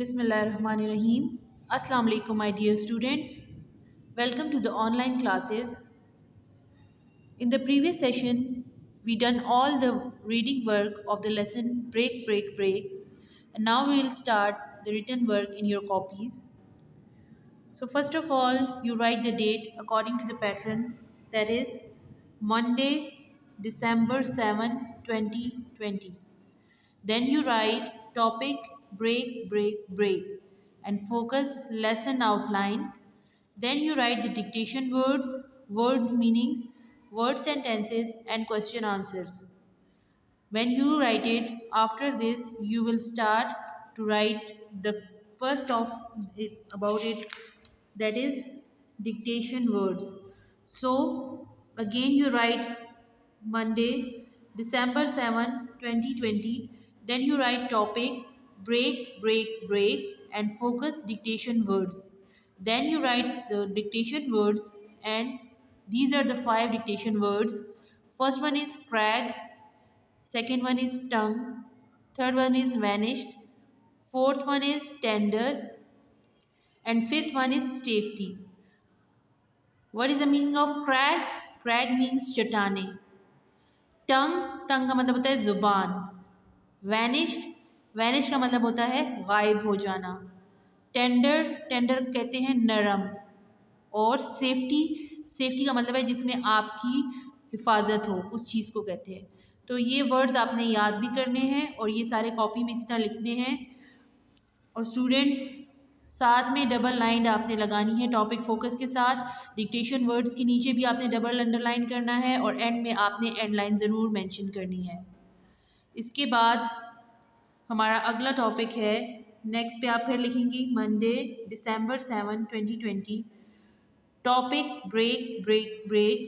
Bismillahirrahmanirrahim. Assalamu alaikum, my dear students. Welcome to the online classes. In the previous session, we done all the reading work of the lesson Break, Break, Break. And now we will start the written work in your copies. So first of all, you write the date according to the pattern, that is Monday, December 7, 2020. Then you write topic, break, break, break, and focus lesson outline. Then you write the dictation words, words meanings, word sentences, and question answers. When you write it, after this, you will start to write the first of it about it, that is dictation words. So again you write Monday, December 7, 2020. Then you write topic, break, break, break, and focus dictation words. Then you write the dictation words, and these are the 5 dictation words. First one is crag, second one is tongue, third one is vanished, fourth one is tender, and fifth one is safety. What is the meaning of crag? Crag means चट्टाने. टंग का मतलब होता है ज़ुबान. Vanished का मतलब होता है गायब हो जाना. टेंडर कहते हैं नरम. और सेफ्टी का मतलब है जिसमें आपकी हिफाजत हो, उस चीज़ को कहते हैं. तो ये वर्ड्स आपने याद भी करने हैं और ये सारे कॉपी में इसी तरह लिखने हैं. और स्टूडेंट्स, साथ में डबल लाइन आपने लगानी है टॉपिक फोकस के साथ. डिक्टेशन वर्ड्स के नीचे भी आपने डबल अंडरलाइन करना है और एंड में आपने एंड लाइन ज़रूर मेंशन करनी है. इसके बाद हमारा अगला टॉपिक है, नेक्स्ट पे आप फिर लिखेंगी Monday December 7, 2020. Topic break break break,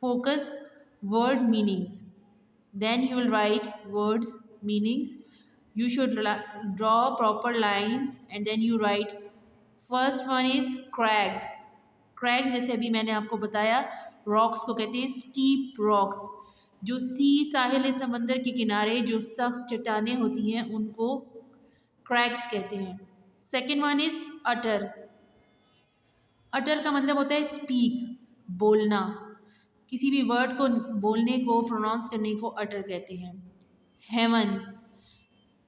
focus word meanings. Then you will write words meanings. You should draw proper lines and then you write. First one is crags. Crags जैसे अभी मैंने आपको बताया, rocks को कहते हैं steep rocks. जो साहिल समंदर के किनारे जो सख्त चट्टानें होती हैं उनको crags कहते हैं. Second one is utter. अटर का मतलब होता है स्पीक, बोलना. किसी भी वर्ड को बोलने को, प्रोनाउंस करने को अटर कहते हैं. हेवन,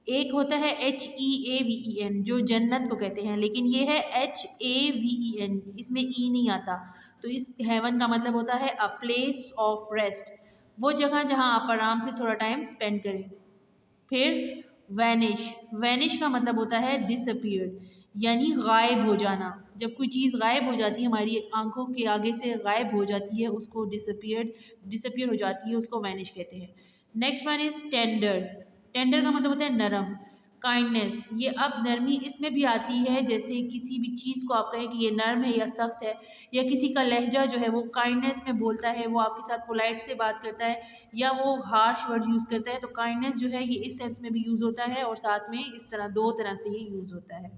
एक होता है HEAVEN जो जन्नत को कहते हैं, लेकिन ये है HAVEN, इसमें ई नहीं आता. तो इस हेवन का मतलब होता है अ प्लेस ऑफ रेस्ट, वो जगह जहाँ आप आराम से थोड़ा टाइम स्पेंड करें. फिर वैनिश का मतलब होता है डिसअपियर, यानी गायब हो जाना. जब कोई चीज़ गायब हो जाती है, हमारी आंखों के आगे से गायब हो जाती है, उसको डिसअपियर हो जाती है, उसको वैनिश कहते हैं. नेक्स्ट वन इज टेंडर का मतलब होता है नरम. काइंडनेस, ये अब नरमी इसमें भी आती है, जैसे किसी भी चीज़ को आप कहें कि ये नरम है या सख्त है, या किसी का लहजा जो है वो काइंडनेस में बोलता है, वो आपके साथ पोलाइट से बात करता है, या वो हार्श वर्ड यूज़ करता है. तो काइंडनेस जो है ये इस सेंस में भी यूज़ होता है और साथ में इस तरह दो तरह से ये यूज़ होता है.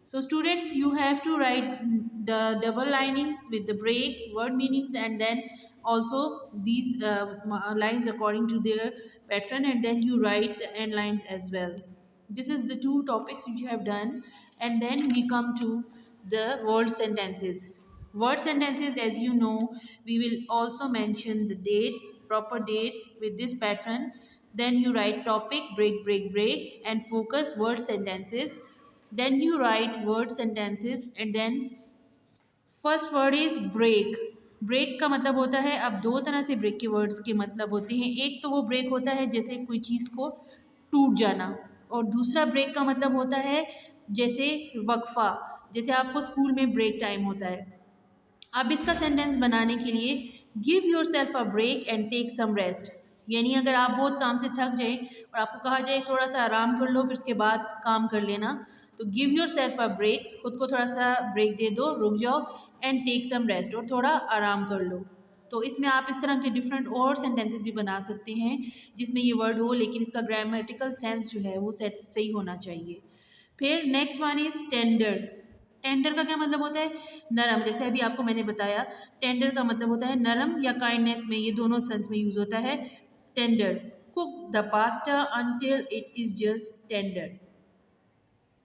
So students, you have to write the double linings with the break, word meanings, and then also these lines according to their pattern, and then you write the end lines as well. This is the 2 topics which you have done, and then we come to the word sentences. Word sentences, as you know, we will also mention the date, proper date with this pattern. Then you write topic, break, break, break, and focus word sentences. Then you write word sentences and then first word is break. Break का मतलब होता है, अब 2 तरह से break के words के मतलब होते हैं. एक तो वो ब्रेक होता है जैसे कोई चीज़ को टूट जाना, और दूसरा ब्रेक का मतलब होता है जैसे वक्फा, जैसे आपको स्कूल में ब्रेक टाइम होता है. अब इसका सेंटेंस बनाने के लिए give yourself a break and take some rest, यानी अगर आप बहुत काम से थक जाएं और आपको कहा जाए थोड़ा सा आराम कर लो फिर उसके बाद काम कर लेना, तो give yourself a break, खुद को थोड़ा सा ब्रेक दे दो, रुक जाओ. एंड टेक सम रेस्ट, और थोड़ा आराम कर लो. तो इसमें आप इस तरह के डिफरेंट और सेंटेंसेस भी बना सकते हैं जिसमें ये वर्ड हो, लेकिन इसका ग्रामेटिकल सेंस जो है वो सही होना चाहिए. फिर next one is tender. Tender का क्या मतलब होता है? नरम. जैसे अभी आपको मैंने बताया, टेंडर का मतलब होता है नरम या काइंडनेस में, ये दोनों सेंस में यूज़ होता है. Tender, cook the pasta until it is just tender.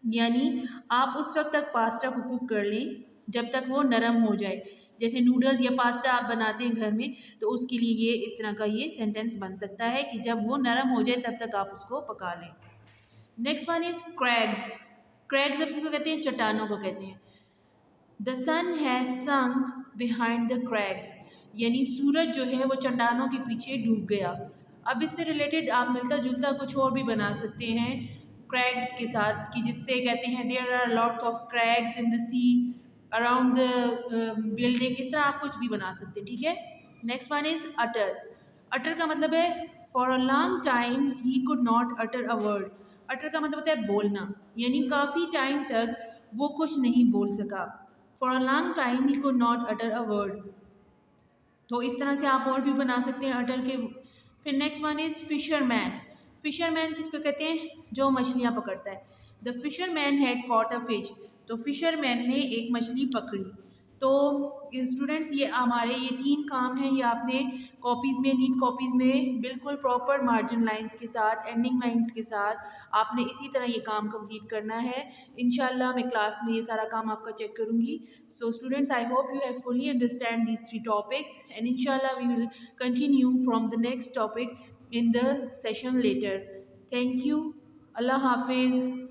यानी आप उस वक्त तक पास्ता को कुक कर लें जब तक वो नरम हो जाए। जैसे नूडल्स या पास्ता आप बनाते हैं घर में, तो उसके लिए ये इस तरह का ये सेंटेंस बन सकता है कि जब वो नरम हो जाए तब तक आप उसको पका लें। Next one is crags. Crags अब किसको कहते हैं? चट्टानों को कहते हैं। The sun has sunk behind the crags, यानी सूरज जो है वो चट्टानों के पीछे डूब गया। अब इससे रिलेटेड आप मिलता जुलता कुछ और भी बना सकते हैं क्रैग्स के साथ, कि जिससे कहते हैं there are lot of crags in the sea around the building, इस तरह आप कुछ भी बना सकते हैं। ठीक है। Next one is utter. Utter का मतलब है for a long time he could not utter a word. Utter का मतलब होता है बोलना, यानी काफ़ी टाइम तक वो कुछ नहीं बोल सका। For a long time he could not utter a word. तो इस तरह से आप और भी बना सकते हैं अटर के। फिर next one is fisherman. Fisherman किसको कहते हैं? जो मछलियाँ पकड़ता है। The fisherman had caught a fish. तो फिशरमैन ने एक मछली पकड़ी। तो स्टूडेंट्स ये हमारे ये 3 काम हैं, ये आपने कॉपीज़ में, नीट कॉपीज़ में बिल्कुल प्रॉपर मार्जिन लाइंस के साथ, एंडिंग लाइंस के साथ आपने इसी तरह ये काम कंप्लीट करना है। इंशाल्लाह मैं क्लास में ये सारा काम आपका चेक करूँगी। So students, I hope you have fully understand these 3 topics, and inshallah we will continue from the next topic in the session later. Thank you. Allah Hafiz.